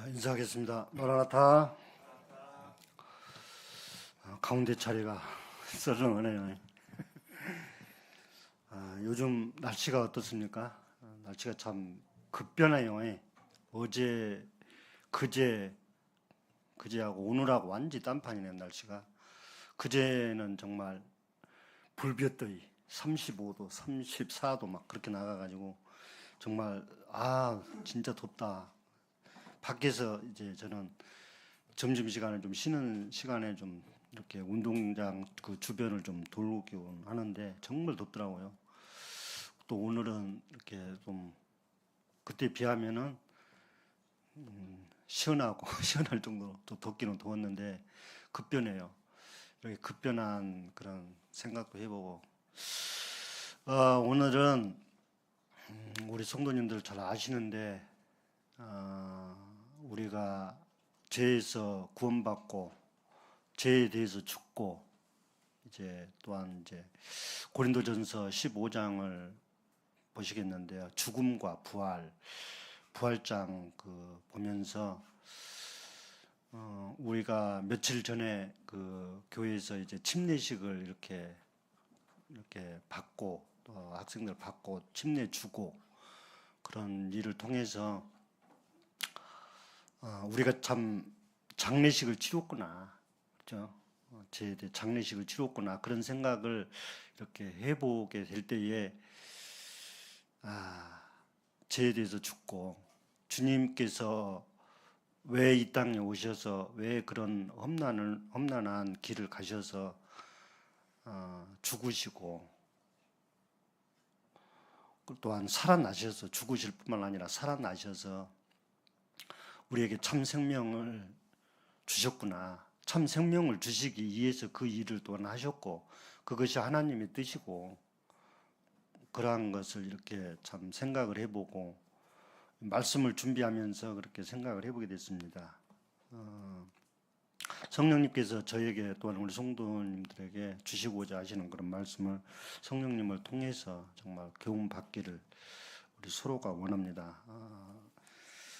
인사하겠습니다. 마라나타. 가운데 자리가 썰렁하네요. 요즘 날씨가 어떻습니까? 날씨가 참 급변해요. 어제, 그제하고 오늘하고 완전히 딴판이네요. 날씨가. 그제는 정말 불볕더위 35도, 34도 막 그렇게 나가가지고 정말 진짜 덥다. 밖에서 이제 저는 점심시간에 좀 쉬는 시간에 좀 이렇게 운동장 그 주변을 좀 돌긴 하는데 정말 덥더라고요. 또 오늘은 이렇게 좀 그때 비하면은 시원하고 시원할 정도로 또 덥기는 더웠는데 급변해요. 이렇게 급변한 그런 생각도 해보고 오늘은 우리 성도님들 잘 아시는데 우리가 죄에서 구원받고 죄에 대해서 죽고 이제 또한 이제 고린도전서 15장을 보시겠는데요. 죽음과 부활장 그 보면서 우리가 며칠 전에 그 교회에서 이제 침례식을 이렇게 받고 또 학생들 받고 침례 주고 그런 일을 통해서 우리가 참 장례식을 치렀구나, 그렇죠? 죄에 대해 장례식을 치렀구나 그런 생각을 이렇게 해보게 될 때에 죄에 대해서 죽고 주님께서 왜 이 땅에 오셔서 왜 그런 험난한 길을 가셔서 죽으시고 또한 살아나셔서 죽으실 뿐만 아니라 살아나셔서 우리에게 참 생명을 주셨구나. 참 생명을 주시기 위해서 그 일을 또한 하셨고 그것이 하나님의 뜻이고 그러한 것을 이렇게 참 생각을 해보고 말씀을 준비하면서 그렇게 생각을 해보게 됐습니다. 성령님께서 저에게 또한 우리 성도님들에게 주시고자 하시는 그런 말씀을 성령님을 통해서 정말 교훈 받기를 우리 서로가 원합니다.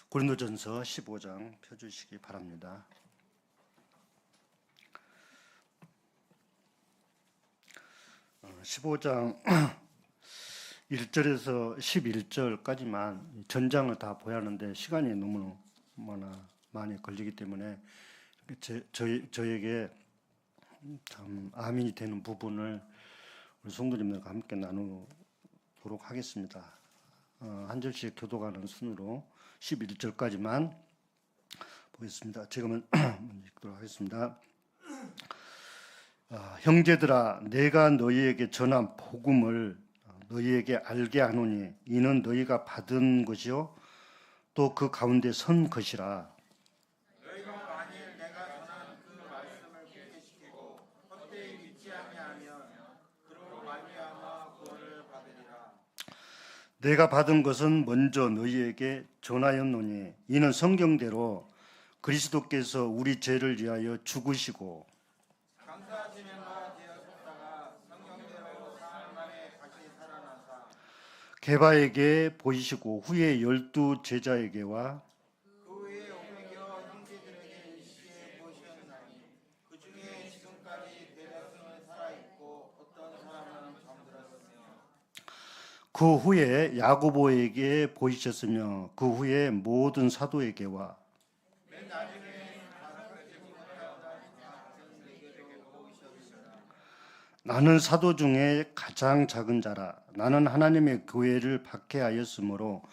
고린도전서 15장 펴주시기 바랍니다. 15장 1절에서 11절까지만 전장을 다 보야 하는데 시간이 너무 많이 걸리기 때문에 저에게 참 아멘이 되는 부분을 우리 성도님들과 함께 나누도록 하겠습니다. 한 절씩 교도가는 순으로 11절까지만 보겠습니다. 제가 먼저 읽도록 하겠습니다. 형제들아, 내가 너희에게 전한 복음을 너희에게 알게 하노니 이는 너희가 받은 것이요 또 그 가운데 선 것이라. 너희가 만일 내가 전한 그 말씀을 붕괴시키고 헛되이 믿지 아니하면 그로 말미암아 구원을 받으리라. 내가 받은 것은 먼저 너희에게 전하였노니 이는 성경대로 그리스도께서 우리 죄를 위하여 죽으시고 감사지면과 되었다가 성경대로 사흘 만에 다시 살아나사 게바에게 보이시고 후에 12 제자에게와 그 후에 옮겨 형제들에게 일시에 보이셨나니 그 중에 지금까지 대다수는 살아있고 어떤 사람은 잠들었으며 그 후에 야고보에게 보이셨으며 그 후에 모든 사도에게와 맨 나중에 다섯째 못하였다 같은 내게도 보이셨으나 나는 사도 중에 가장 작은 자라. 나는 하나님의 교회를 박해하였으므로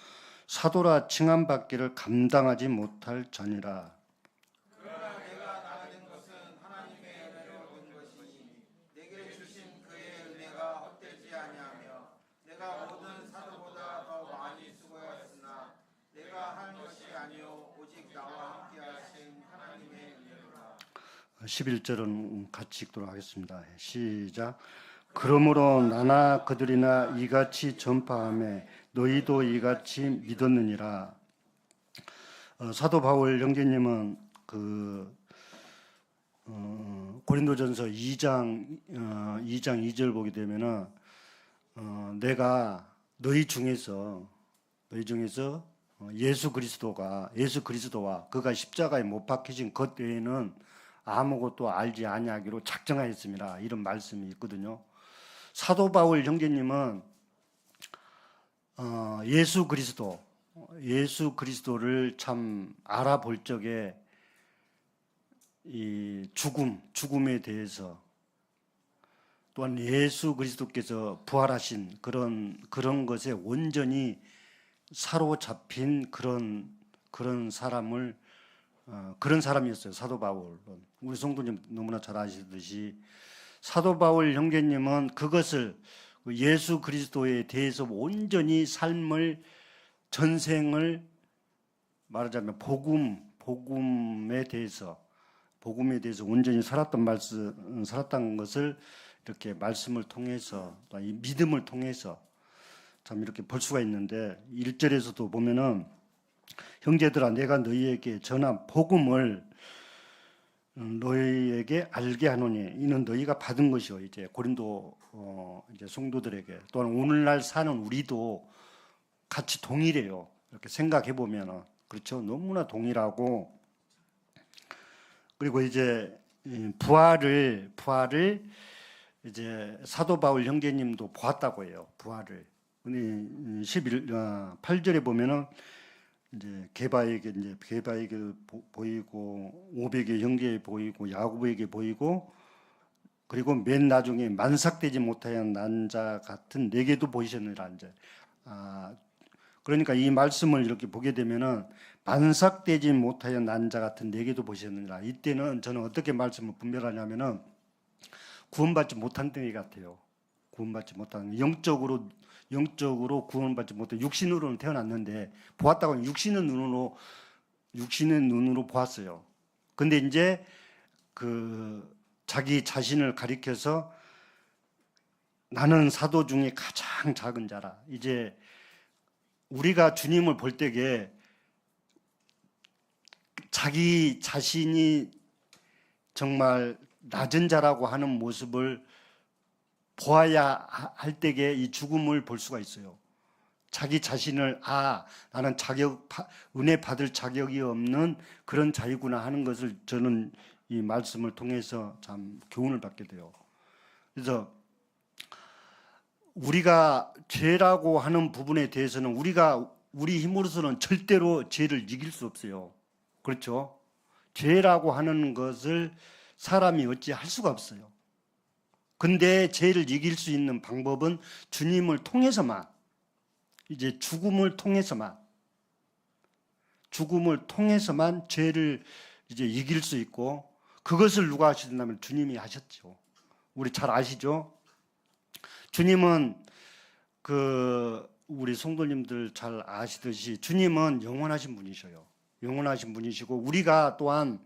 사도라 칭함받기를 감당하지 못할 자니라. 그러나 내가 나가는 것은 하나님의 은혜로 된 것이니 내게 주신 그의 은혜가 헛되지 아니하며 내가 모든 사도보다 더 많이 수고하였으나 내가 한 것이 아니요 오직 나와 함께 하신 하나님의 은혜로라. 11절은 같이 읽도록 하겠습니다. 시작. 그러므로 나나 그들이나 이같이 전파하며 너희도 이같이 믿었느니라. 사도 바울 형제님은 고린도전서 2장 2절 보게 되면은 내가 너희 중에서 예수 그리스도와 그가 십자가에 못 박히신 것 외에는 아무것도 알지 아니하기로 작정하였습니다. 이런 말씀이 있거든요. 사도 바울 형제님은 예수 그리스도를 참 알아볼 적에 이 죽음에 대해서 또한 예수 그리스도께서 부활하신 그런 것에 온전히 사로잡힌 그런 사람이었어요. 사도 바울은. 우리 성도님 너무나 잘 아시듯이 사도 바울 형제님은 그것을 예수 그리스도에 대해서 온전히 삶을 전생을 말하자면 복음에 대해서 온전히 살았던 것을 이렇게 말씀을 통해서 또 이 믿음을 통해서 참 이렇게 볼 수가 있는데 1절에서도 보면은 형제들아 내가 너희에게 전한 복음을 너희에게 알게 하노니 이는 너희가 받은 것이요. 이제 고린도 이제 성도들에게 또한 오늘날 사는 우리도 같이 동일해요. 이렇게 생각해 보면은 그렇죠. 너무나 동일하고 그리고 이제 부활을 이제 사도 바울 형제님도 보았다고 해요. 부활을. 근데 8절에 보면은 이제 게바에게 보이고 500의 형제에 보이고 야고보에게 보이고 그리고 맨 나중에 만삭되지 못하여 난 자 같은 내게도 보이셨느니라 이제 그러니까 이 말씀을 이렇게 보게 되면은 만삭되지 못하여 난 자 같은 내게도 보이셨느니라 이때는 저는 어떻게 말씀을 분별하냐면은 구원받지 못한 때 같아요. 구원받지 못한 영적으로 구원받지 못해 육신으로는 태어났는데 보았다고 하면 육신의 눈으로 보았어요. 근데 이제 그 자기 자신을 가리켜서 나는 사도 중에 가장 작은 자라. 이제 우리가 주님을 볼 때에 자기 자신이 정말 낮은 자라고 하는 모습을 보아야 할 때에 이 죽음을 볼 수가 있어요. 자기 자신을 나는 은혜 받을 자격이 없는 그런 자이구나 하는 것을 저는 이 말씀을 통해서 참 교훈을 받게 돼요. 그래서 우리가 죄라고 하는 부분에 대해서는 우리 힘으로서는 절대로 죄를 이길 수 없어요. 그렇죠? 죄라고 하는 것을 사람이 어찌 할 수가 없어요. 근데 죄를 이길 수 있는 방법은 주님을 통해서만 이제 죽음을 통해서만 죄를 이제 이길 수 있고 그것을 누가 하시냐면 주님이 하셨죠. 우리 잘 아시죠? 주님은 우리 성도님들 잘 아시듯이 주님은 영원하신 분이셔요. 영원하신 분이시고 우리가 또한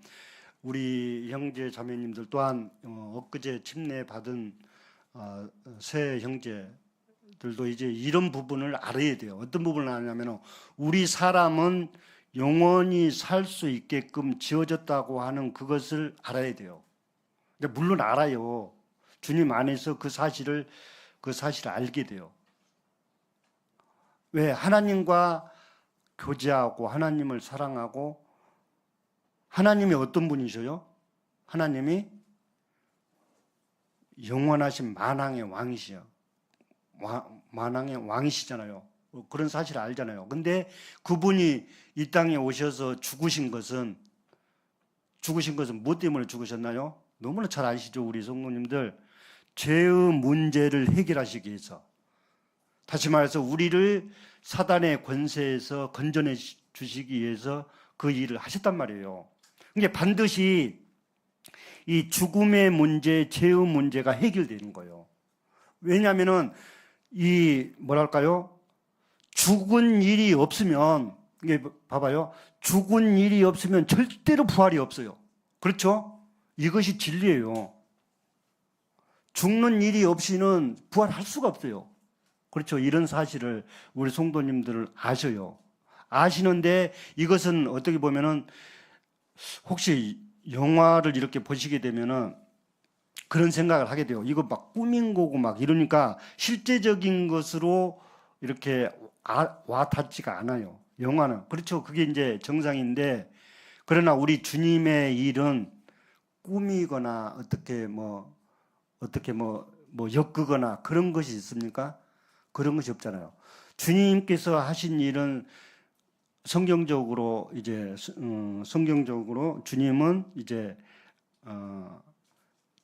우리 형제 자매님들 또한 엊그제 침례받은 새 형제들도 이제 이런 부분을 알아야 돼요. 어떤 부분을 아냐면 우리 사람은 영원히 살 수 있게끔 지어졌다고 하는 그것을 알아야 돼요. 물론 알아요. 주님 안에서 그 사실을 알게 돼요. 왜? 하나님과 교제하고 하나님을 사랑하고 하나님이 어떤 분이셔요? 하나님이 영원하신 만왕의 왕이시요. 만왕의 왕이시잖아요. 그런 사실을 알잖아요. 근데 그분이 이 땅에 오셔서 죽으신 것은 뭐 때문에 죽으셨나요? 너무나 잘 아시죠? 우리 성도님들. 죄의 문제를 해결하시기 위해서. 다시 말해서 우리를 사단의 권세에서 건져내 주시기 위해서 그 일을 하셨단 말이에요. 그러니까 반드시 이 죽음의 문제, 죄의 문제가 해결되는 거예요. 왜냐하면은 죽은 일이 없으면 이게 봐봐요. 죽은 일이 없으면 절대로 부활이 없어요. 그렇죠? 이것이 진리예요. 죽는 일이 없이는 부활할 수가 없어요. 그렇죠? 이런 사실을 우리 성도님들을 아셔요. 아시는데 이것은 어떻게 보면은 혹시 영화를 이렇게 보시게 되면은 그런 생각을 하게 돼요. 이거 막 꾸민 거고 막 이러니까 실제적인 것으로 이렇게 와 닿지가 않아요. 영화는 그렇죠. 그게 이제 정상인데 그러나 우리 주님의 일은 꾸미거나 어떻게 엮거나 그런 것이 있습니까? 그런 것이 없잖아요. 주님께서 하신 일은 성경적으로 주님은 이제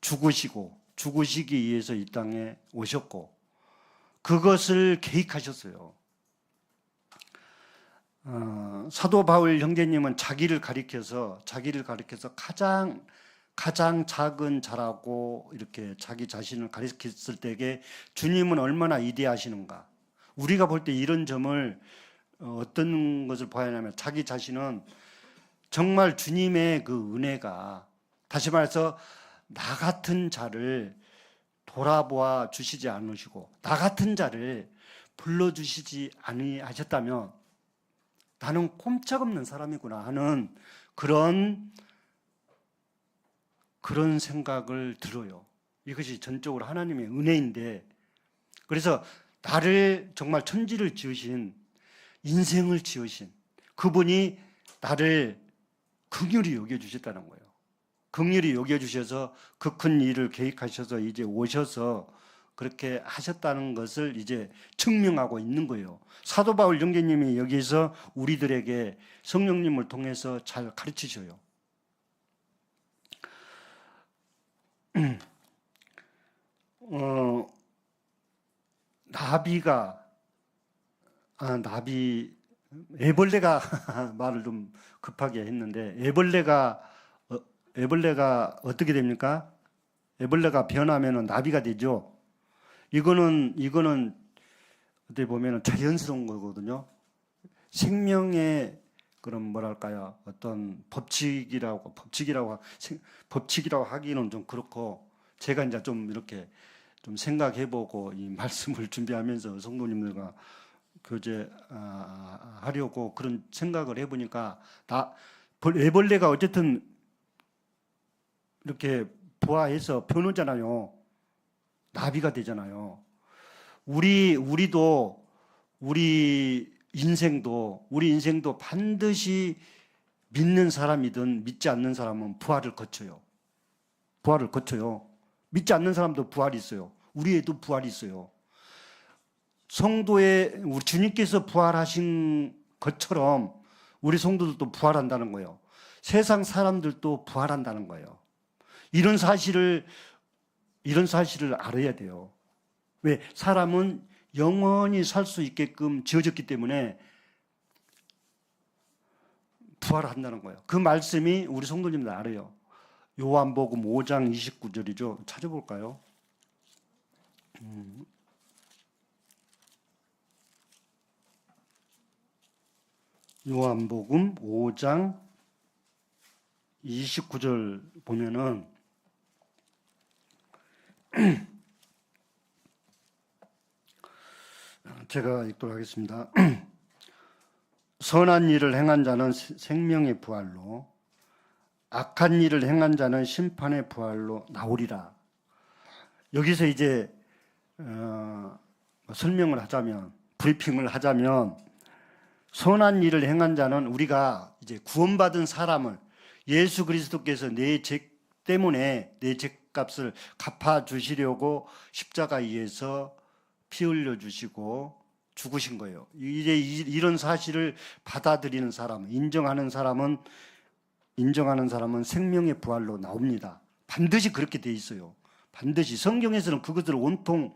죽으시기 위해서 이 땅에 오셨고 그것을 계획하셨어요. 사도 바울 형제님은 자기를 가리켜서 가장 작은 자라고 이렇게 자기 자신을 가리켰을 때에 주님은 얼마나 위대하시는가. 우리가 볼 때 이런 점을 어떤 것을 봐야 하냐면 자기 자신은 정말 주님의 그 은혜가 다시 말해서 나 같은 자를 돌아보아 주시지 않으시고 나 같은 자를 불러주시지 아니하셨다면 나는 꼼짝없는 사람이구나 하는 그런 생각을 들어요. 이것이 전적으로 하나님의 은혜인데 그래서 나를 정말 천지를 지으신 인생을 지으신 그분이 나를 긍휼히 여겨주셨다는 거예요. 긍휼히 여겨주셔서 그 큰 일을 계획하셔서 이제 오셔서 그렇게 하셨다는 것을 이제 증명하고 있는 거예요. 사도 바울 형제님이 여기서 우리들에게 성령님을 통해서 잘 가르치셔요. 애벌레가 말을 좀 급하게 했는데 애벌레가 어떻게 됩니까? 애벌레가 변하면 나비가 되죠. 이거는 어떻게 보면 자연스러운 거거든요. 생명의 그런 뭐랄까요? 어떤 법칙이라고 하기는 좀 그렇고 제가 이제 좀 이렇게 좀 생각해보고 이 말씀을 준비하면서 성도님들과 교제하려고 그런 생각을 해보니까 애벌레가 어쨌든 이렇게 부화해서 변하잖아요. 나비가 되잖아요. 우리 인생도 반드시 믿는 사람이든 믿지 않는 사람은 부활을 거쳐요. 믿지 않는 사람도 부활이 있어요. 우리에도 부활이 있어요. 우리 주님께서 부활하신 것처럼 우리 성도들도 부활한다는 거예요. 세상 사람들도 부활한다는 거예요. 이런 사실을 알아야 돼요. 왜? 사람은 영원히 살 수 있게끔 지어졌기 때문에 부활한다는 거예요. 그 말씀이 우리 성도님들 알아요. 요한복음 5장 29절이죠. 찾아볼까요? 요한복음 5장 29절 보면은 제가 읽도록 하겠습니다. 선한 일을 행한 자는 생명의 부활로 악한 일을 행한 자는 심판의 부활로 나오리라. 여기서 이제 설명을 하자면 브리핑을 하자면 선한 일을 행한 자는 우리가 이제 구원받은 사람을 예수 그리스도께서 내 죄 때문에 내 죄값을 갚아 주시려고 십자가에서 피 흘려 주시고 죽으신 거예요. 이제 이런 사실을 받아들이는 사람, 인정하는 사람은 생명의 부활로 나옵니다. 반드시 그렇게 돼 있어요. 반드시 성경에서는 그것을 온통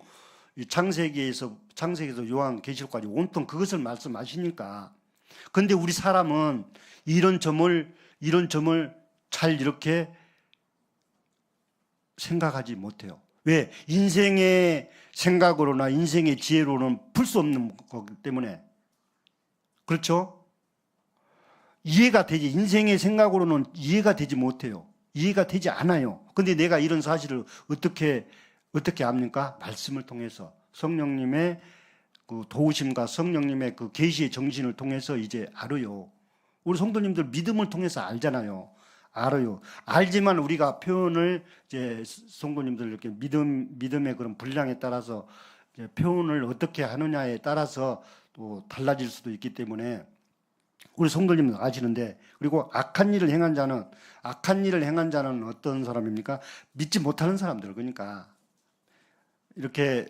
창세기에서 요한계시록까지 온통 그것을 말씀하시니까. 그런데 우리 사람은 이런 점을 잘 이렇게 생각하지 못해요. 왜? 인생의 생각으로나 인생의 지혜로는 풀 수 없는 거기 때문에. 그렇죠? 인생의 생각으로는 이해가 되지 못해요. 이해가 되지 않아요. 근데 내가 이런 사실을 어떻게 압니까? 말씀을 통해서 성령님의 그 도우심과 성령님의 그 계시의 정신을 통해서 이제 알아요. 우리 성도님들 믿음을 통해서 알잖아요. 알아요. 알지만 우리가 표현을 이제 성도님들 이렇게 믿음의 그런 분량에 따라서 이제 표현을 어떻게 하느냐에 따라서 또 달라질 수도 있기 때문에 우리 성도님들 아시는데, 그리고 악한 일을 행한 자는 어떤 사람입니까? 믿지 못하는 사람들. 그러니까 이렇게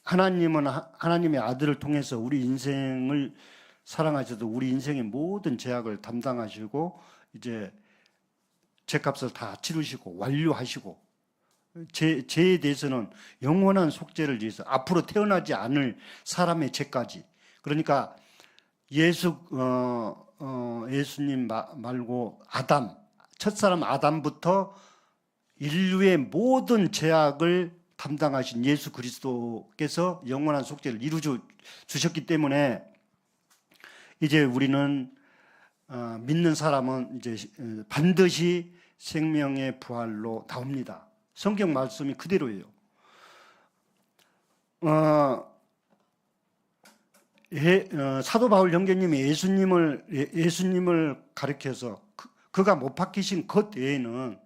하나님은 하나님의 아들을 통해서 우리 인생을 사랑하셔도 우리 인생의 모든 죄악을 담당하시고 이제 죄값을 다 치르시고 완료하시고, 죄에 대해서는 영원한 속죄를 위해서 앞으로 태어나지 않을 사람의 죄까지. 그러니까 예수님 말고 첫사람 아담부터 인류의 모든 죄악을 담당하신 예수 그리스도께서 영원한 속죄를 이루 주셨기 때문에 이제 우리는 믿는 사람은 이제 반드시 생명의 부활로 나옵니다. 성경 말씀이 그대로예요. 사도 바울 형제님이 예수님을 가리켜서 그가 못 박히신 것 외에는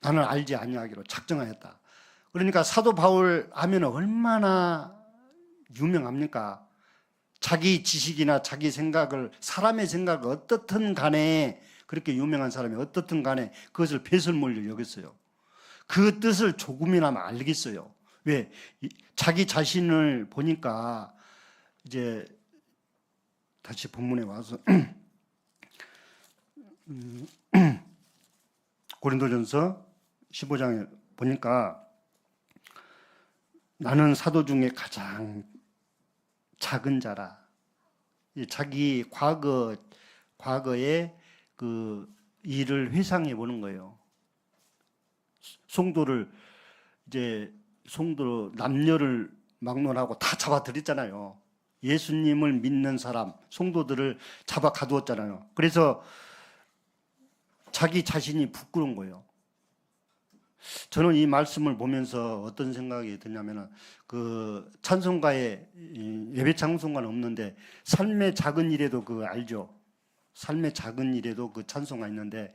나는 알지 아니하기로 작정하였다. 그러니까 사도 바울 하면 얼마나 유명합니까? 자기 지식이나 자기 생각을, 사람의 생각을 어떻든 간에, 그렇게 유명한 사람이 어떻든 간에 그것을 배설물로 여겼어요. 그 뜻을 조금이나마 알겠어요. 왜? 자기 자신을 보니까 이제 다시 본문에 와서 고린도전서 15장에 보니까 나는 사도 중에 가장 작은 자라. 자기 과거의 그 일을 회상해 보는 거예요. 성도 남녀를 막론하고 다 잡아들였잖아요. 예수님을 믿는 사람, 성도들을 잡아 가두었잖아요. 그래서 자기 자신이 부끄러운 거예요. 저는 이 말씀을 보면서 어떤 생각이 드냐면은, 그 찬송가에 예배 찬송가는 없는데 삶의 작은 일에도 알죠? 삶의 작은 일에도 그 찬송가 있는데,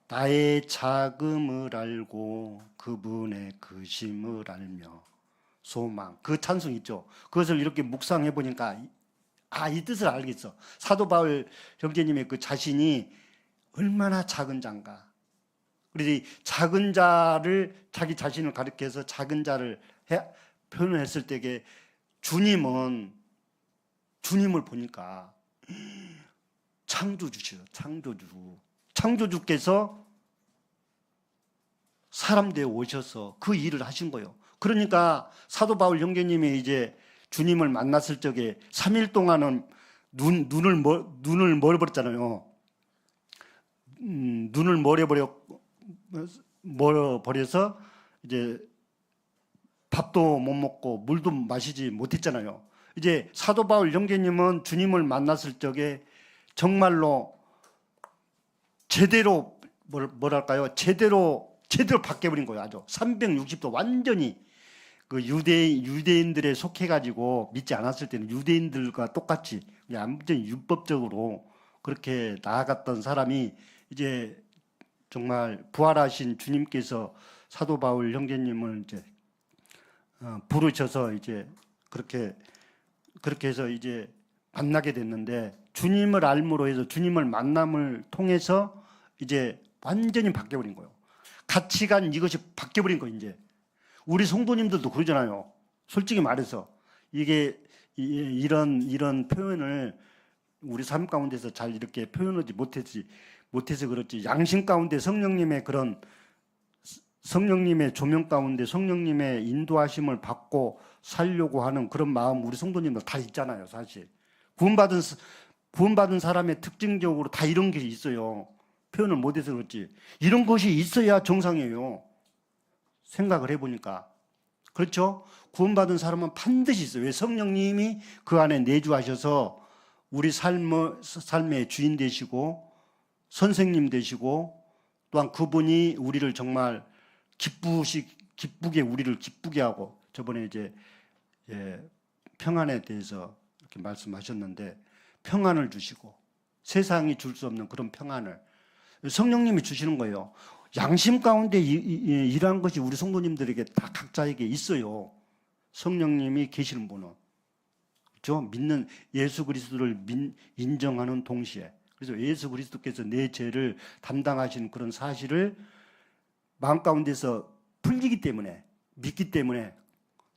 나의 작음을 알고 그분의 크심을 알며 소망, 그 찬송 있죠? 그것을 이렇게 묵상해 보니까 이 뜻을 알겠어. 사도 바울 형제님의 그 자신이 얼마나 작은 자인가. 그래서 이 작은 자를, 자기 자신을 가리켜서 작은 자를 표현했을 때에 주님을 보니까 창조주시죠. 창조주께서 사람 되어 오셔서 그 일을 하신 거예요. 그러니까 사도 바울 형제님이 이제 주님을 만났을 적에 3일 동안은 눈을 멀어버렸잖아요. 눈을 멀어버려서 이제 밥도 못 먹고 물도 마시지 못했잖아요. 이제 사도 바울 형제님은 주님을 만났을 적에 정말로 제대로 제대로 바뀌어버린 거예요. 아주 360도 완전히 그 유대인들에 속해가지고 믿지 않았을 때는 유대인들과 똑같이 완전히 율법적으로 그렇게 나아갔던 사람이 이제 정말 부활하신 주님께서 사도 바울 형제님을 이제 부르셔서 이제 그렇게 해서 이제 만나게 됐는데, 주님을 알므로 해서 주님을 만남을 통해서 이제 완전히 바뀌어버린 거예요. 가치관 이것이 바뀌어버린 거예요. 이제 우리 성도님들도 그러잖아요. 솔직히 말해서 이게 이런 표현을 우리 삶 가운데서 잘 이렇게 표현하지 못해서 그렇지, 양심 가운데 성령님의 조명 가운데 성령님의 인도하심을 받고 살려고 하는 그런 마음 우리 성도님들 다 있잖아요. 사실 구원받은 사람의 특징적으로 다 이런 게 있어요. 표현을 못해서 그렇지 이런 것이 있어야 정상이에요. 생각을 해보니까. 그렇죠? 구원받은 사람은 반드시 있어요. 왜? 성령님이 그 안에 내주하셔서 우리 삶의 주인 되시고 선생님 되시고, 또한 그분이 우리를 정말 기쁘게 우리를 기쁘게 하고, 저번에 이제 평안에 대해서 이렇게 말씀하셨는데, 평안을 주시고 세상이 줄 수 없는 그런 평안을 성령님이 주시는 거예요. 양심 가운데 이러한 것이 우리 성도님들에게 다 각자에게 있어요. 성령님이 계시는 분은 저 믿는 예수 그리스도를 인정하는 동시에, 그래서 예수 그리스도께서 내 죄를 담당하신 그런 사실을 마음 가운데서 풀리기 때문에, 믿기 때문에,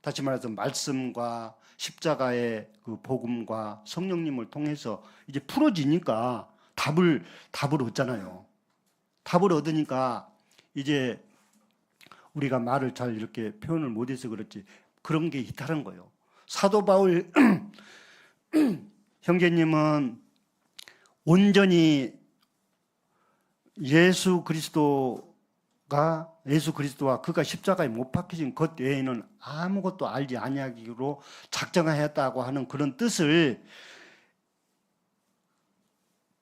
다시 말해서 말씀과 십자가의 그 복음과 성령님을 통해서 이제 풀어지니까 답을 얻잖아요. 답을 얻으니까 이제 우리가 말을 잘 이렇게 표현을 못해서 그렇지 그런 게 있다는 거예요. 사도 바울 형제님은 온전히 예수 그리스도와 그가 십자가에 못 박히신 것 외에는 아무것도 알지 아니하기로 작정하였다고 하는 그런 뜻을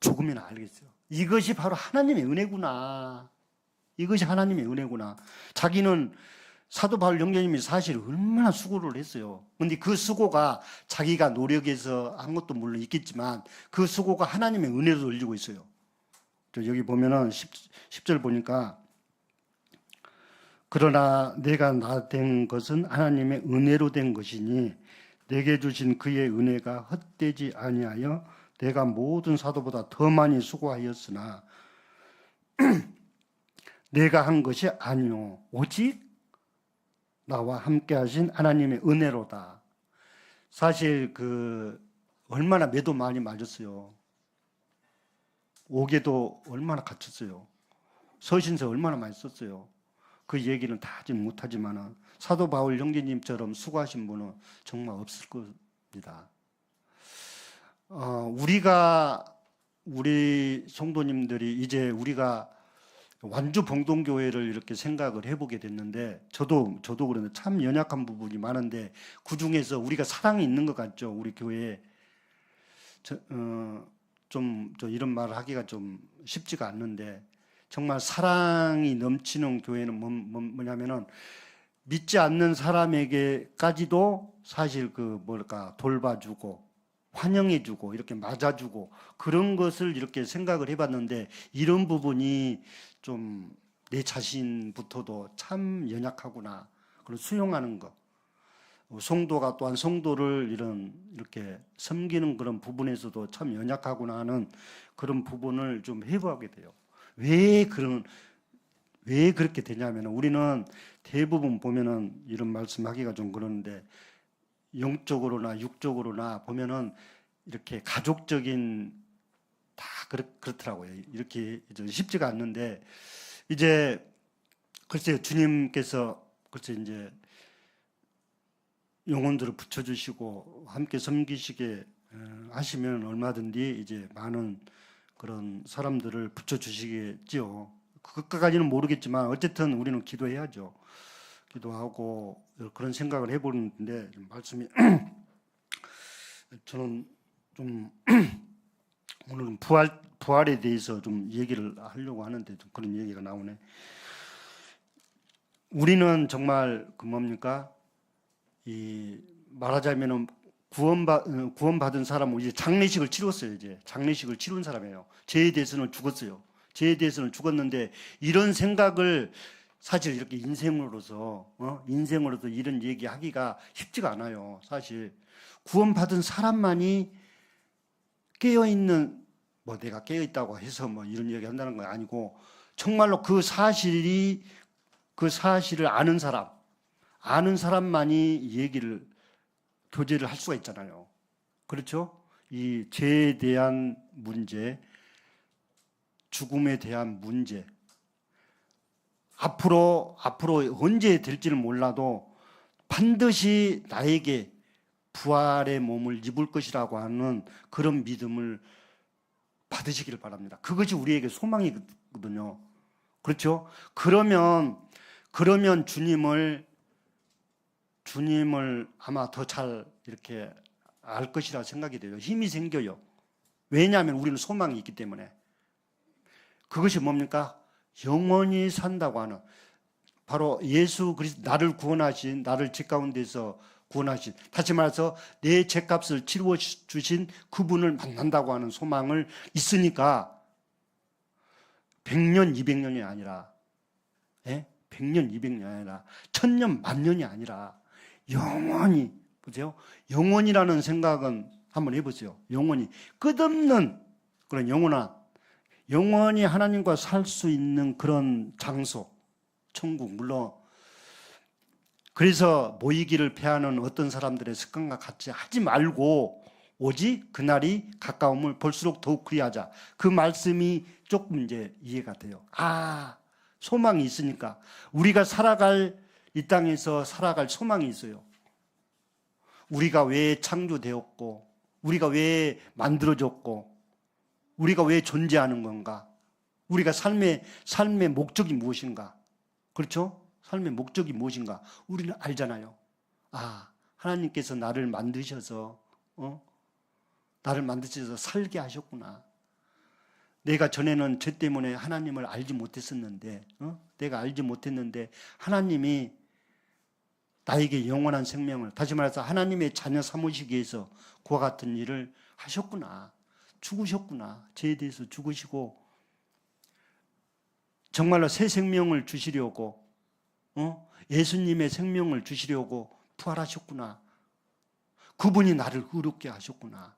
조금이나 알겠어요. 이것이 바로 하나님의 은혜구나. 이것이 하나님의 은혜구나. 자기는 사도 바울 형제님이 사실 얼마나 수고를 했어요. 근데 그 수고가 자기가 노력해서 한 것도 물론 있겠지만 그 수고가 하나님의 은혜로 돌리고 있어요. 여기 보면은 10절 보니까 그러나 내가 나 된 것은 하나님의 은혜로 된 것이니 내게 주신 그의 은혜가 헛되지 아니하여 내가 모든 사도보다 더 많이 수고하였으나 내가 한 것이 아니요 오직 나와 함께 하신 하나님의 은혜로다. 사실 얼마나 매도 많이 맞았어요. 옥에도 얼마나 갇혔어요. 서신서 얼마나 많이 썼어요. 그 얘기는 다 하지 못하지만 사도 바울 형제님처럼 수고하신 분은 정말 없을 겁니다. 우리 성도님들이 이제 우리가 완주 봉동교회를 이렇게 생각을 해보게 됐는데 저도 그런데 참 연약한 부분이 많은데 그 중에서 우리가 사랑이 있는 것 같죠. 우리 교회에 이런 말을 하기가 좀 쉽지가 않는데 정말 사랑이 넘치는 교회는 뭐냐면은 믿지 않는 사람에게까지도 사실 돌봐주고 환영해주고 이렇게 맞아주고 그런 것을 이렇게 생각을 해봤는데 이런 부분이 좀 내 자신부터도 참 연약하구나. 그걸 수용하는 것. 성도가 또한 성도를 이렇게 섬기는 그런 부분에서도 참 연약하구나 하는 그런 부분을 좀 회부하게 돼요. 왜 그렇게 되냐면 우리는 대부분 보면은 이런 말씀하기가 좀 그러는데 영적으로나 육적으로나 보면은 이렇게 가족적인 다 그렇더라고요. 이렇게 쉽지가 않는데 이제 글쎄요 주님께서 이제 영혼들을 붙여주시고 함께 섬기시게 하시면 얼마든지 이제 많은 그런 사람들을 붙여주시겠지요. 그것까지는 모르겠지만 어쨌든 우리는 기도해야죠. 기도하고 그런 생각을 해보는데 말씀이 저는 좀 오늘은 부활에 대해서 좀 얘기를 하려고 하는데 좀 그런 얘기가 나오네. 우리는 정말 말하자면은 구원받은 사람은 이제 장례식을 치렀어요. 이제 장례식을 치른 사람이에요. 죄에 대해서는 죽었어요. 죄에 대해서는 죽었는데 이런 생각을 사실 이렇게 인생으로서 이런 얘기하기가 쉽지가 않아요. 사실 구원받은 사람만이 깨어있는 내가 깨어있다고 해서 이런 얘기 한다는 건 아니고 정말로 그 사실을 아는 사람만이 교제를 할 수가 있잖아요. 그렇죠? 이 죄에 대한 문제, 죽음에 대한 문제, 앞으로 언제 될지는 몰라도 반드시 나에게 부활의 몸을 입을 것이라고 하는 그런 믿음을 받으시기를 바랍니다. 그것이 우리에게 소망이거든요. 그렇죠? 그러면 주님을 아마 더 잘 이렇게 알 것이라 생각이 돼요. 힘이 생겨요. 왜냐하면 우리는 소망이 있기 때문에. 그것이 뭡니까? 영원히 산다고 하는 바로 예수 그리스도 나를 죄 가운데서 구원하신, 다시 말해서 내 죄값을 치루어 주신 그분을 만난다고 하는 소망을 있으니까 100년, 200년이 아니라 100년, 200년이 아니라 1000년, 만년이 아니라 영원히 보세요. 영원이라는 생각은 한번 해보세요. 영원히 끝없는 그런 영원히 하나님과 살 수 있는 그런 장소, 천국. 물론 그래서 모이기를 패하는 어떤 사람들의 습관과 같이 하지 말고 오직 그날이 가까움을 볼수록 더욱 그리하자. 그 말씀이 조금 이제 이해가 돼요. 소망이 있으니까 우리가 이 땅에서 살아갈 소망이 있어요. 우리가 왜 창조되었고, 우리가 왜 만들어졌고, 우리가 왜 존재하는 건가? 우리가 삶의 목적이 무엇인가? 그렇죠? 삶의 목적이 무엇인가? 우리는 알잖아요. 하나님께서 나를 만드셔서 살게 하셨구나. 내가 전에는 죄 때문에 하나님을 알지 못했었는데, 내가 알지 못했는데 하나님이 나에게 영원한 생명을, 다시 말해서 하나님의 자녀 삼으시기 위해서 그와 같은 일을 하셨구나. 죽으셨구나. 죄에 대해서 죽으시고 정말로 새 생명을 주시려고, 예수님의 생명을 주시려고 부활하셨구나. 그분이 나를 의롭게 하셨구나.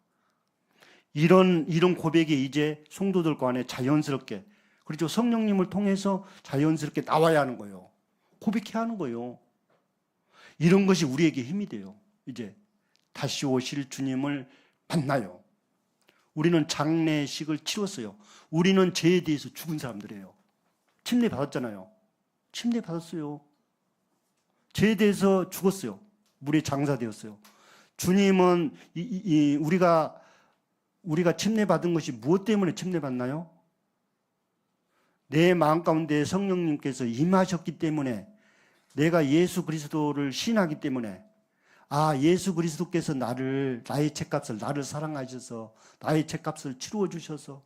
이런 고백이 이제 성도들 간에 자연스럽게, 그렇죠? 성령님을 통해서 자연스럽게 나와야 하는 거예요. 고백해야 하는 거예요. 이런 것이 우리에게 힘이 돼요. 이제 다시 오실 주님을 만나요. 우리는 장례식을 치렀어요. 우리는 죄에 대해서 죽은 사람들이에요. 침례 받았잖아요. 침례 받았어요. 죄에 대해서 죽었어요. 물에 장사되었어요. 주님은 우리가 침례 받은 것이 무엇 때문에 침례 받나요? 내 마음 가운데 성령님께서 임하셨기 때문에, 내가 예수 그리스도를 신하기 때문에, 예수 그리스도께서 나의 죄값을, 나를 사랑하셔서 나의 죄값을 치루어 주셔서,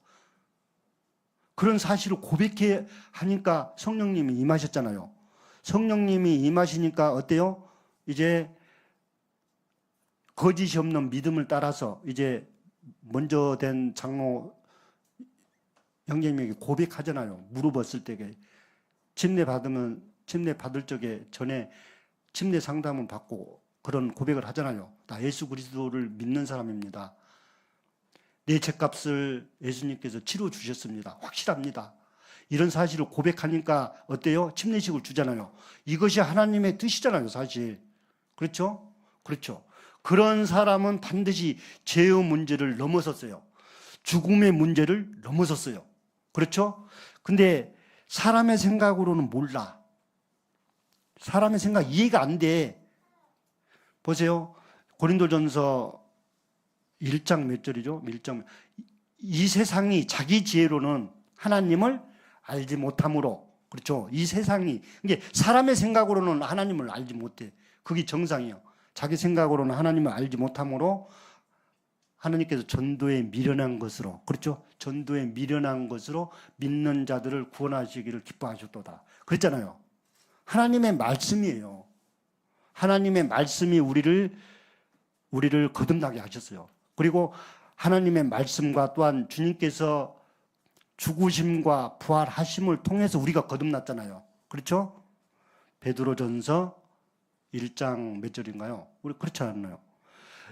그런 사실을 고백해 하니까 성령님이 임하셨잖아요. 성령님이 임하시니까 어때요? 이제 거짓이 없는 믿음을 따라서 이제 먼저 된 장로 형제님에게 고백하잖아요. 물어봤을 때 침례 받을 적에 전에 침례 상담을 받고 그런 고백을 하잖아요. 나 예수 그리스도를 믿는 사람입니다. 내 죄값을 예수님께서 치러 주셨습니다. 확실합니다. 이런 사실을 고백하니까 어때요? 침례식을 주잖아요. 이것이 하나님의 뜻이잖아요, 사실. 그렇죠? 그렇죠. 그런 사람은 반드시 죄의 문제를 넘어섰어요. 죽음의 문제를 넘어섰어요. 그렇죠? 근데 사람의 생각으로는 몰라. 사람의 생각 이해가 안 돼. 보세요. 고린도전서 1장 몇 절이죠? 1장. 이 세상이 자기 지혜로는 하나님을 알지 못함으로, 그렇죠? 이 세상이, 이게 사람의 생각으로는 하나님을 알지 못해. 그게 정상이에요. 자기 생각으로는 하나님을 알지 못함으로 하나님께서 전도에 미련한 것으로, 그렇죠? 전도에 미련한 것으로 믿는 자들을 구원하시기를 기뻐하셨도다. 그랬잖아요. 하나님의 말씀이에요. 하나님의 말씀이 우리를 거듭나게 하셨어요. 그리고 하나님의 말씀과 또한 주님께서 죽으심과 부활하심을 통해서 우리가 거듭났잖아요. 그렇죠? 베드로전서 1장 몇 절인가요? 우리 그렇지 않나요?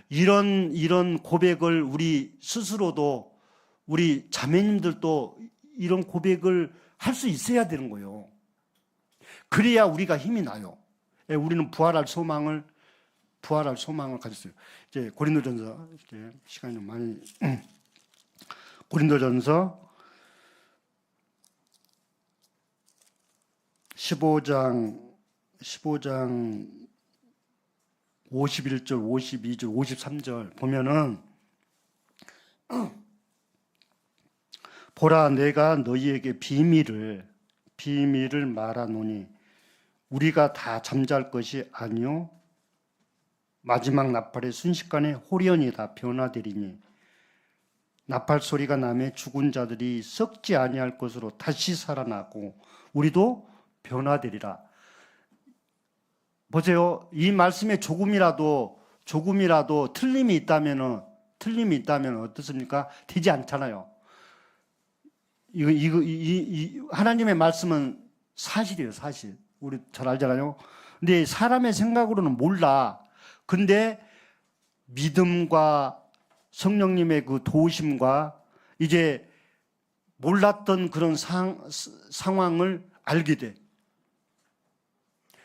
이런 고백을 우리 스스로도, 우리 자매님들도 이런 고백을 할 수 있어야 되는 거예요. 그래야 우리가 힘이 나요. 우리는 부활할 소망을 가졌어요. 이제 고린도전서, 이제 시간이 좀 많이 고린도전서 15장 51절, 52절, 53절 보면은, 보라 내가 너희에게 비밀을 말하노니 우리가 다 잠잘 것이 아니요 마지막 나팔의 순식간에 호련히 다 변화되리니 나팔 소리가 나매 죽은 자들이 썩지 아니할 것으로 다시 살아나고 우리도 변화되리라. 보세요. 이 말씀에 조금이라도 틀림이 있다면 어떻습니까? 되지 않잖아요. 하나님의 말씀은 사실이에요, 사실. 우리 잘 알잖아요. 근데 사람의 생각으로는 몰라. 근데 믿음과 성령님의 그 도우심과 이제 몰랐던 그런 상황을 알게 돼.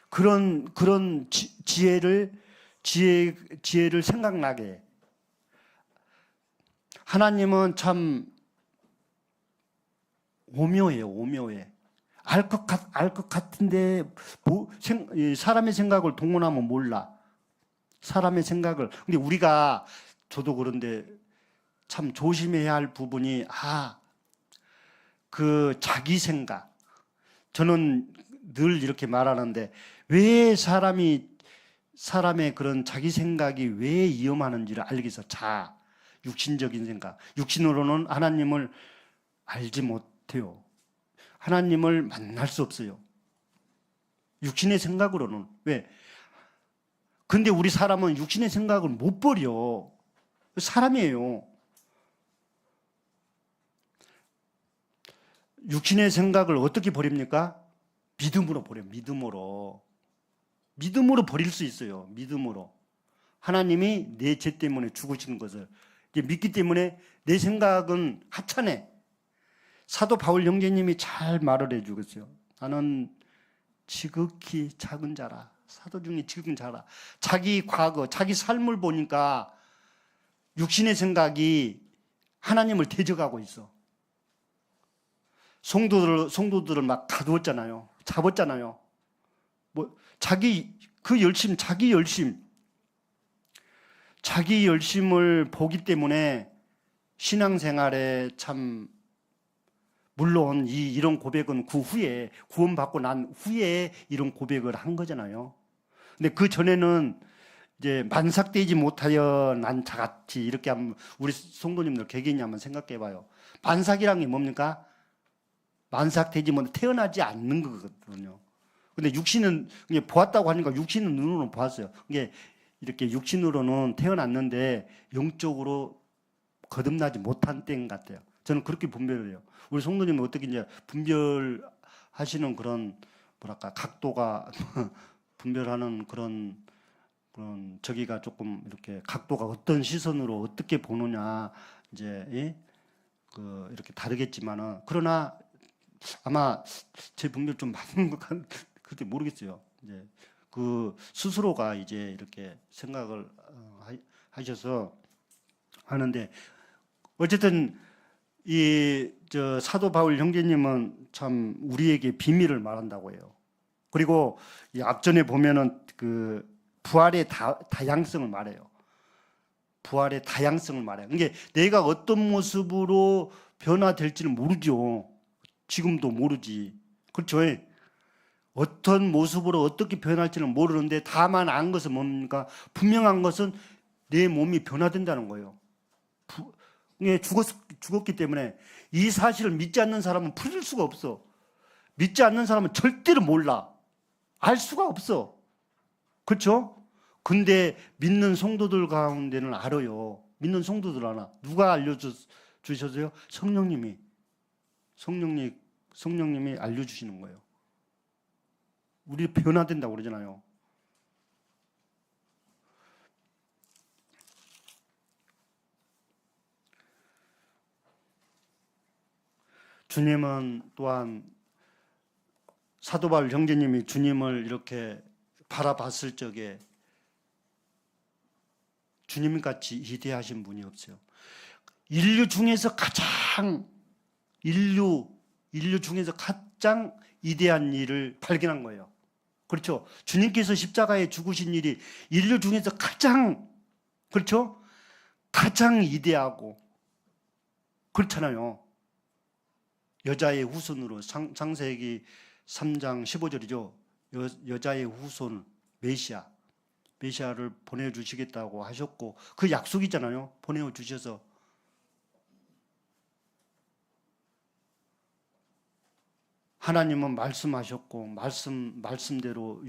그런 지혜를 생각나게 해. 하나님은 참 오묘해요, 오묘해. 알 것 같은데 사람의 생각을 동원하면 몰라. 사람의 생각을. 근데 우리가 저도 그런데 참 조심해야 할 부분이 그 자기 생각. 저는 늘 이렇게 말하는데 왜 사람의 그런 자기 생각이 왜 위험하는지를 알기 위해서 육신적인 생각. 육신으로는 하나님을 알지 못해요. 하나님을 만날 수 없어요. 육신의 생각으로는. 왜? 근데 우리 사람은 육신의 생각을 못 버려. 사람이에요. 육신의 생각을 어떻게 버립니까? 믿음으로 버려요. 믿음으로 버릴 수 있어요. 믿음으로. 하나님이 내 죄 때문에 죽으신 것을 이제 믿기 때문에 내 생각은 하찮아. 사도 바울 형제님이 잘 말을 해주고 있어요. 나는 지극히 작은 자라. 사도 중에 지극히 자라. 자기 과거, 자기 삶을 보니까 육신의 생각이 하나님을 대적하고 있어. 성도들을 막 가두었잖아요. 잡았잖아요. 자기 열심을 보기 때문에 신앙생활에 참 물론 이런 고백은 그 후에 구원받고 난 후에 이런 고백을 한 거잖아요. 근데 그 전에는 이제 만삭되지 못하여 난 자같이 이렇게 하면 우리 성도님들 개개인이 한번 생각해 봐요. 만삭이란 게 뭡니까? 만삭되지 못해 태어나지 않는 거거든요. 근데 육신은 보았다고 하니까 육신은 눈으로는 보았어요. 이게 이렇게 육신으로는 태어났는데 영적으로 거듭나지 못한 땡 같아요. 저는 그렇게 분별을 해요. 우리 성도님은 어떻게 이제 분별하시는 그런 각도가 분별하는 그런 저기가 조금 이렇게 각도가 어떤 시선으로 어떻게 보느냐 이제 이렇게 다르겠지만은 그러나 아마 제 분별 좀 맞는 것 그때 모르겠어요. 이제 그 스스로가 이제 이렇게 생각을 하셔서 하는데 어쨌든 저 사도 바울 형제님은 참 우리에게 비밀을 말한다고 해요. 그리고 이 앞전에 보면은 그 부활의 다양성을 말해요. 부활의 다양성을 말해요. 이게 내가 어떤 모습으로 변화될지는 모르죠. 지금도 모르지. 그렇죠? 어떤 모습으로 어떻게 변할지는 모르는데 다만 안 것은 뭡니까? 분명한 것은 내 몸이 변화된다는 거예요. 죽었기 때문에 이 사실을 믿지 않는 사람은 풀릴 수가 없어. 믿지 않는 사람은 절대로 몰라. 알 수가 없어. 그렇죠? 근데 믿는 성도들 가운데는 알아요. 믿는 성도들 알아. 누가 알려주셨어요? 성령님이 알려주시는 거예요. 우리 변화된다고 그러잖아요. 주님은 또한 사도 바울 형제님이 주님을 이렇게 바라봤을 적에 주님같이 위대하신 분이 없어요. 인류 중에서 가장 위대한 일을 발견한 거예요. 그렇죠? 주님께서 십자가에 죽으신 일이 인류 중에서 가장 위대하고 그렇잖아요. 여자의 후손으로 창세기 3장 15절이죠. 여자의 후손 메시아를 보내주시겠다고 하셨고 그 약속이잖아요. 보내주셔서 하나님은 말씀하셨고 말씀대로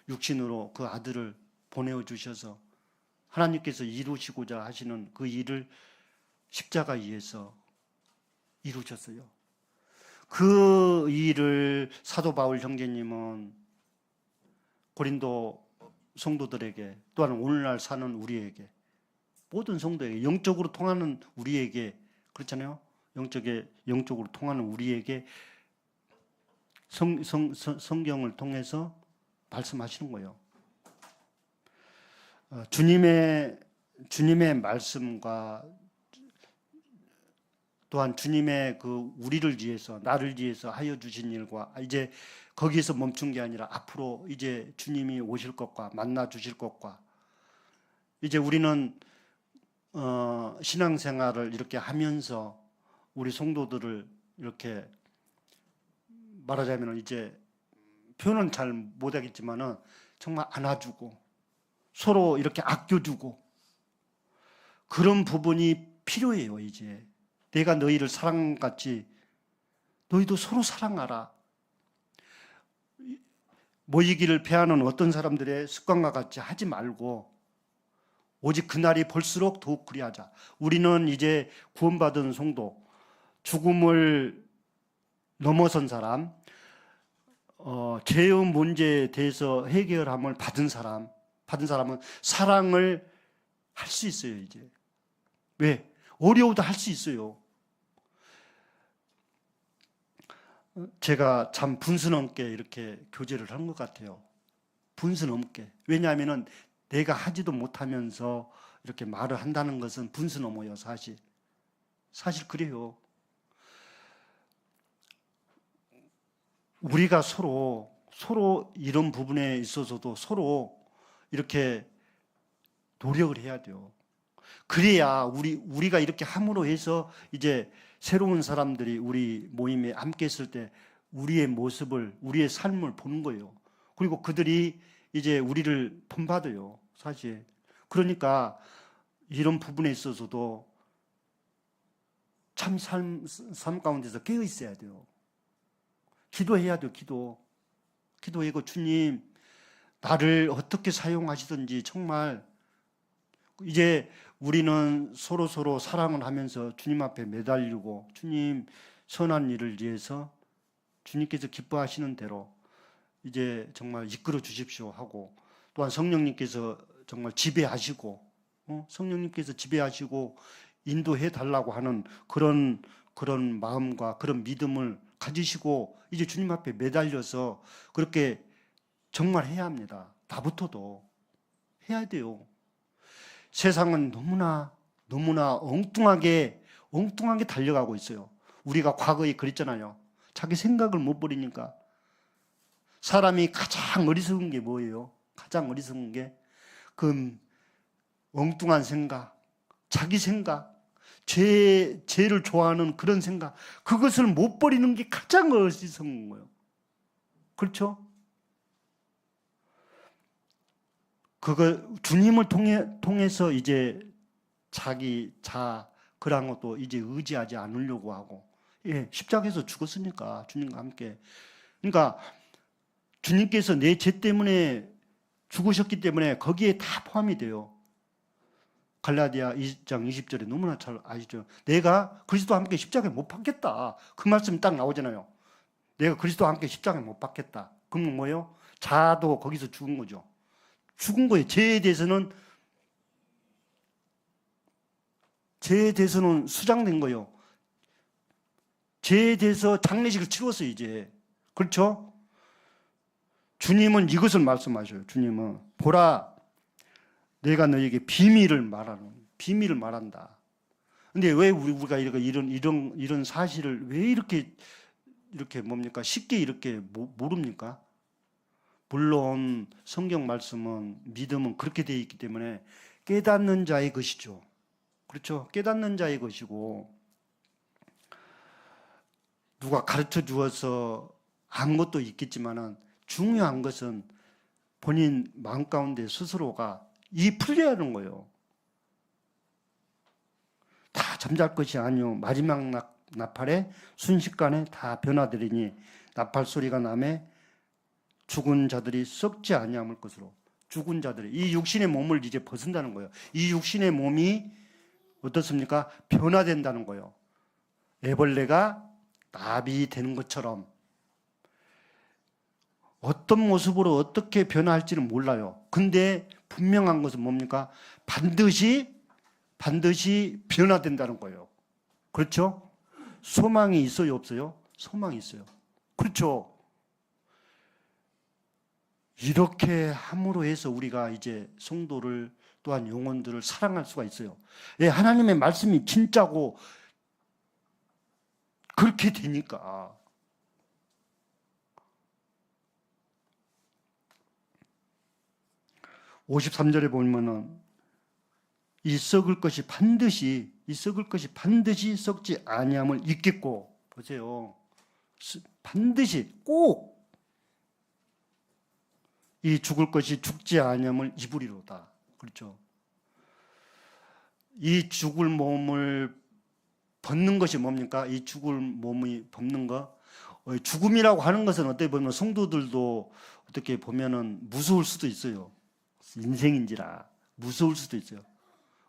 육신으로 그 아들을 보내주셔서 하나님께서 이루시고자 하시는 그 일을 십자가 위에서 이루셨어요. 그 일을 사도 바울 형제님은 고린도 성도들에게 또한 오늘날 사는 우리에게 모든 성도에게 영적으로 통하는 우리에게 그렇잖아요. 영적으로 통하는 우리에게 성경을 통해서 말씀하시는 거예요. 주님의 말씀과 또한 주님의 그 우리를 위해서 나를 위해서 하여 주신 일과 이제 거기에서 멈춘 게 아니라 앞으로 이제 주님이 오실 것과 만나 주실 것과 이제 우리는 신앙생활을 이렇게 하면서 우리 성도들을 이렇게 말하자면 이제 표현은 잘 못하겠지만은 정말 안아주고 서로 이렇게 아껴주고 그런 부분이 필요해요. 이제 내가 너희를 사랑같이 너희도 서로 사랑하라. 모이기를 패하는 어떤 사람들의 습관과 같이 하지 말고 오직 그날이 볼수록 더욱 그리하자. 우리는 이제 구원받은 성도, 죽음을 넘어선 사람, 죄의 문제에 대해서 해결함을 받은 사람은 사랑을 할 수 있어요. 이제 왜? 어려워도 할 수 있어요. 제가 참 분수 넘게 이렇게 교제를 한 것 같아요. 분수 넘게. 왜냐하면은 내가 하지도 못하면서 이렇게 말을 한다는 것은 분수 넘어요, 사실. 사실 그래요. 우리가 서로 이런 부분에 있어서도 서로 이렇게 노력을 해야 돼요. 그래야 우리가 이렇게 함으로 해서 이제 새로운 사람들이 우리 모임에 함께 있을 때 우리의 모습을, 우리의 삶을 보는 거예요. 그리고 그들이 이제 우리를 본받아요, 사실. 그러니까 이런 부분에 있어서도 참 삶 가운데서 깨어 있어야 돼요. 기도해야 돼요, 기도하고 주님, 나를 어떻게 사용하시든지 정말 이제 우리는 서로 사랑을 하면서 주님 앞에 매달리고 주님 선한 일을 위해서 주님께서 기뻐하시는 대로 이제 정말 이끌어 주십시오 하고 또한 성령님께서 정말 지배하시고 성령님께서 지배하시고 인도해 달라고 하는 그런 마음과 그런 믿음을 가지시고 이제 주님 앞에 매달려서 그렇게 정말 해야 합니다. 나부터도 해야 돼요. 세상은 너무나 엉뚱하게 달려가고 있어요. 우리가 과거에 그랬잖아요. 자기 생각을 못 버리니까. 사람이 가장 어리석은 게 뭐예요? 가장 어리석은 게 그 엉뚱한 생각, 자기 생각, 죄를 좋아하는 그런 생각, 그것을 못 버리는 게 가장 어리석은 거예요. 그렇죠? 그거 주님을 통해서 이제 그런 것도 이제 의지하지 않으려고 하고, 십자가에서 죽었으니까 주님과 함께. 그러니까 주님께서 내 죄 때문에 죽으셨기 때문에 거기에 다 포함이 돼요. 갈라디아 2장 20절에 너무나 잘 아시죠? 내가 그리스도와 함께 십자가에 못 박겠다. 그 말씀이 딱 나오잖아요. 내가 그리스도와 함께 십자가에 못 박겠다. 그러면 뭐예요? 자도 거기서 죽은 거죠. 죽은 거예요. 죄에 대해서는 수장된 거예요. 죄에 대해서 장례식을 치렀어요, 이제. 그렇죠? 주님은 이것을 말씀하셔요. 주님은 보라, 내가 너에게 비밀을 말한다. 근데 왜 우리가 이런 사실을 왜 이렇게 뭡니까? 쉽게 이렇게 모릅니까? 물론 성경 말씀은 믿음은 그렇게 되어 있기 때문에 깨닫는 자의 것이죠. 그렇죠? 깨닫는 자의 것이고 누가 가르쳐 주어서 한 것도 있겠지만은 중요한 것은 본인 마음 가운데 스스로가 이 풀려야 하는 거예요. 다 잠잘 것이 아니요 마지막 나팔에 순식간에 다 변화되리니 나팔 소리가 나매 죽은 자들이 썩지 아니함을 것으로. 죽은 자들이 이 육신의 몸을 이제 벗은다는 거예요. 이 육신의 몸이 어떻습니까? 변화된다는 거예요. 애벌레가 나비 되는 것처럼 어떤 모습으로 어떻게 변화할지는 몰라요. 근데 분명한 것은 뭡니까? 반드시 반드시 변화된다는 거예요. 그렇죠? 소망이 있어요, 없어요? 소망이 있어요. 그렇죠? 이렇게 함으로 해서 우리가 이제 성도를 또한 영혼들을 사랑할 수가 있어요. 예, 하나님의 말씀이 진짜고 그렇게 되니까. (53절에) 보면은 이 썩을 것이 반드시 썩지 아니함을 잊겠고, 보세요. 반드시 꼭 이 죽을 것이 죽지 아니함을 입으리로다. 그렇죠? 이 죽을 몸을 벗는 것이 뭡니까? 이 죽을 몸이 벗는 거. 죽음이라고 하는 것은 어떻게 보면 성도들도 어떻게 보면은 무서울 수도 있어요. 인생인지라 무서울 수도 있어요.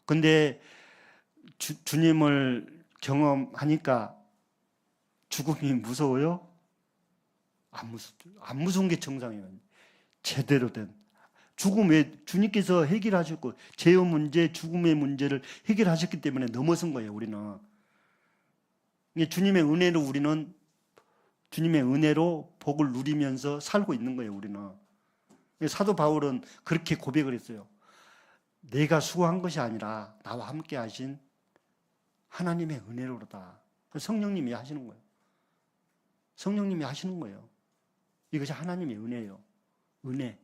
근데 주님을 경험하니까 죽음이 무서워요? 안 무서운 게 정상이에요. 제대로 된 죽음에 주님께서 해결하셨고, 죄의 문제, 죽음의 문제를 해결하셨기 때문에 넘어선 거예요. 우리는 주님의 은혜로, 우리는 주님의 은혜로 복을 누리면서 살고 있는 거예요. 우리는. 사도 바울은 그렇게 고백을 했어요. 내가 수고한 것이 아니라 나와 함께 하신 하나님의 은혜로다. 성령님이 하시는 거예요. 성령님이 하시는 거예요. 이것이 하나님의 은혜예요. 은혜.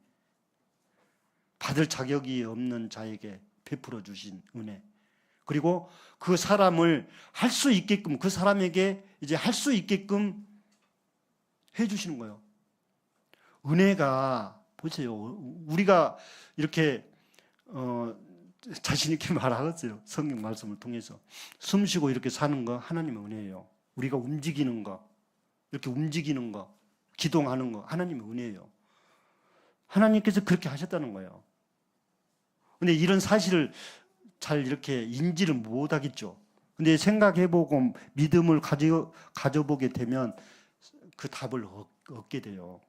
받을 자격이 없는 자에게 베풀어 주신 은혜. 그리고 그 사람을 할 수 있게끔, 그 사람에게 이제 할 수 있게끔 해 주시는 거예요. 은혜가, 보세요. 우리가 이렇게 자신 있게 말하겠어요. 성경 말씀을 통해서. 숨 쉬고 이렇게 사는 거 하나님의 은혜예요. 우리가 움직이는 거, 이렇게 움직이는 거, 기동하는 거 하나님의 은혜예요. 하나님께서 그렇게 하셨다는 거예요. 근데 이런 사실을 잘 이렇게 인지를 못하겠죠. 근데 생각해보고 믿음을 가져보게 되면 그 답을 얻게 돼요.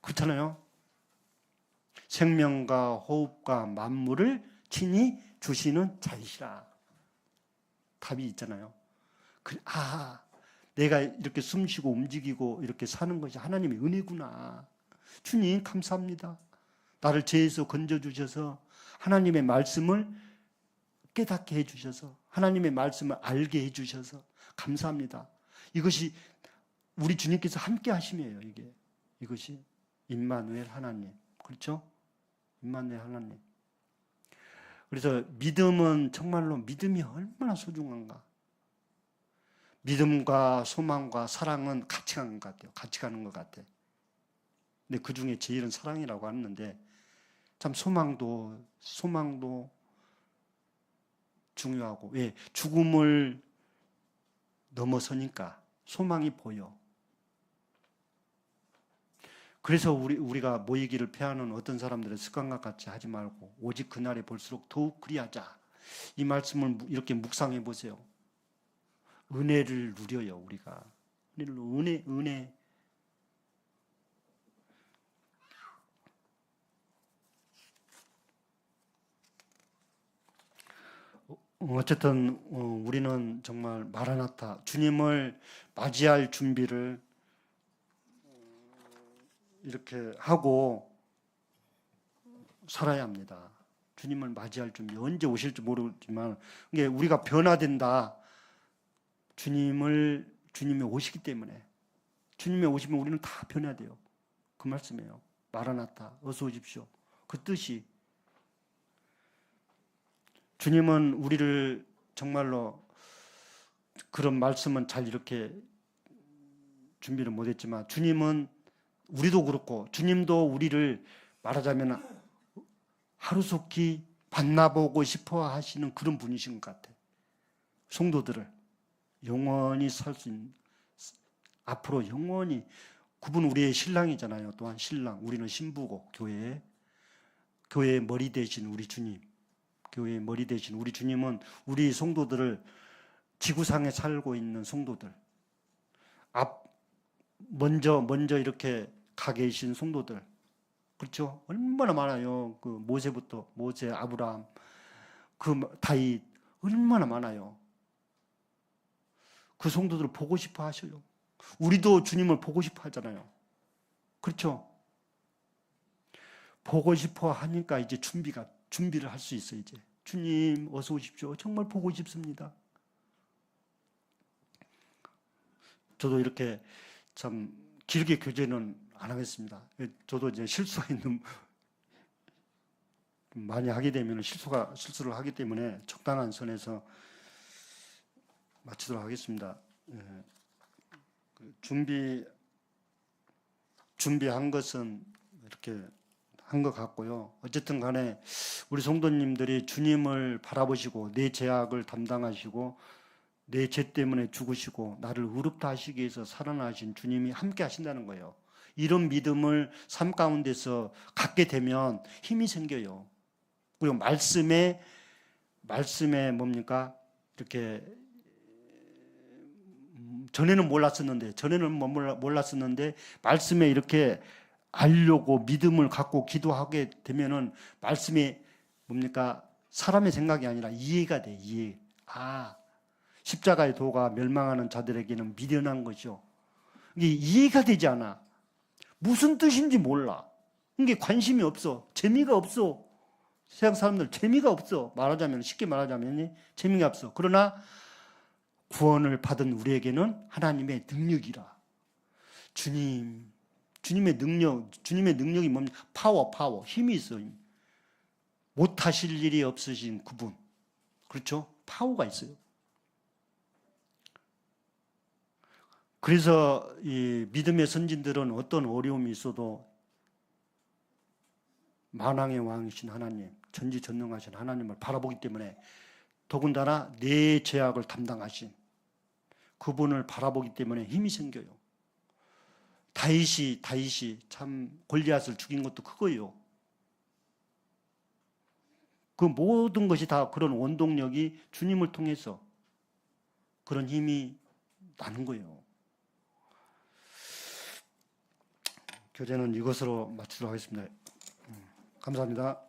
그렇잖아요. 생명과 호흡과 만물을 친히 주시는 자이시라. 답이 있잖아요. 내가 이렇게 숨쉬고 움직이고 이렇게 사는 것이 하나님의 은혜구나. 주님 감사합니다. 나를 죄에서 건져주셔서 하나님의 말씀을 깨닫게 해주셔서 하나님의 말씀을 알게 해주셔서 감사합니다. 이것이 우리 주님께서 함께 하심이에요. 이것이 임마누엘 하나님. 그렇죠? 임마누엘 하나님. 그래서 믿음은 정말로 믿음이 얼마나 소중한가. 믿음과 소망과 사랑은 같이 가는 것 같아요. 같이 가는 것 같아. 근데 그 중에 제일은 사랑이라고 하는데 참 소망도 중요하고, 왜? 죽음을 넘어서니까 소망이 보여. 그래서 우리가 모이기를 패하는 어떤 사람들의 습관과 같이 하지 말고 오직 그날에 볼수록 더욱 그리하자. 이 말씀을 이렇게 묵상해 보세요. 은혜를 누려요. 우리가 은혜. 어쨌든 우리는 정말 마라나타, 주님을 맞이할 준비를 이렇게 하고 살아야 합니다. 주님을 맞이할 준비, 언제 오실지 모르지만 이게 우리가 변화된다. 주님이 오시기 때문에. 주님이 오시면 우리는 다 변화돼요. 그 말씀이에요. 마라나타, 어서 오십시오. 그 뜻이. 주님은 우리를 정말로, 그런 말씀은 잘 이렇게 준비를 못했지만, 주님은 우리도 그렇고 주님도 우리를 말하자면 하루속히 만나보고 싶어 하시는 그런 분이신 것 같아요. 성도들을 영원히 살 수 있는, 앞으로 영원히, 그분 우리의 신랑이잖아요. 또한 신랑, 우리는 신부고, 교회의 머리 되신 우리 주님, 교회의 머리 되신 우리 주님은 우리 성도들을, 지구상에 살고 있는 성도들, 먼저 이렇게 가 계신 성도들, 그렇죠? 얼마나 많아요. 그 모세, 아브라함, 그 다윗 얼마나 많아요. 그 성도들을 보고 싶어 하셔요. 우리도 주님을 보고 싶어 하잖아요. 그렇죠? 보고 싶어 하니까 이제 준비를 할 수 있어요. 이제 주님 어서 오십시오. 정말 보고 싶습니다. 저도 이렇게 참 길게 교제는 안 하겠습니다. 저도 이제 실수가 있는 많이 하게 되면 실수를 하기 때문에 적당한 선에서 마치도록 하겠습니다. 준비한 것은 이렇게 한 것 같고요. 어쨌든 간에 우리 성도님들이 주님을 바라보시고 내 죄악을 담당하시고 내 죄 때문에 죽으시고 나를 의롭다 하시기 위해서 살아나신 주님이 함께 하신다는 거예요. 이런 믿음을 삶 가운데서 갖게 되면 힘이 생겨요. 그리고 말씀에 뭡니까? 이렇게 전에는 몰랐었는데 말씀에 이렇게 알려고 믿음을 갖고 기도하게 되면은 말씀이 뭡니까? 사람의 생각이 아니라 이해가 돼. 이해. 십자가의 도가 멸망하는 자들에게는 미련한 것이요. 이게 이해가 되지 않아. 무슨 뜻인지 몰라. 이게 관심이 없어. 재미가 없어. 세상 사람들 재미가 없어. 쉽게 말하자면 재미가 없어. 그러나 구원을 받은 우리에게는 하나님의 능력이라. 주님의 능력이 뭡니까? 파워. 힘이 있어요. 못하실 일이 없으신 그분. 그렇죠? 파워가 있어요. 그래서 이 믿음의 선진들은 어떤 어려움이 있어도 만왕의 왕이신 하나님, 전지전능하신 하나님을 바라보기 때문에 더군다나 내 죄악을 담당하신 그분을 바라보기 때문에 힘이 생겨요. 다윗이 참 골리앗을 죽인 것도 그거예요. 그 모든 것이 다 그런 원동력이 주님을 통해서 그런 힘이 나는 거예요. 교제는 이것으로 마치도록 하겠습니다. 감사합니다.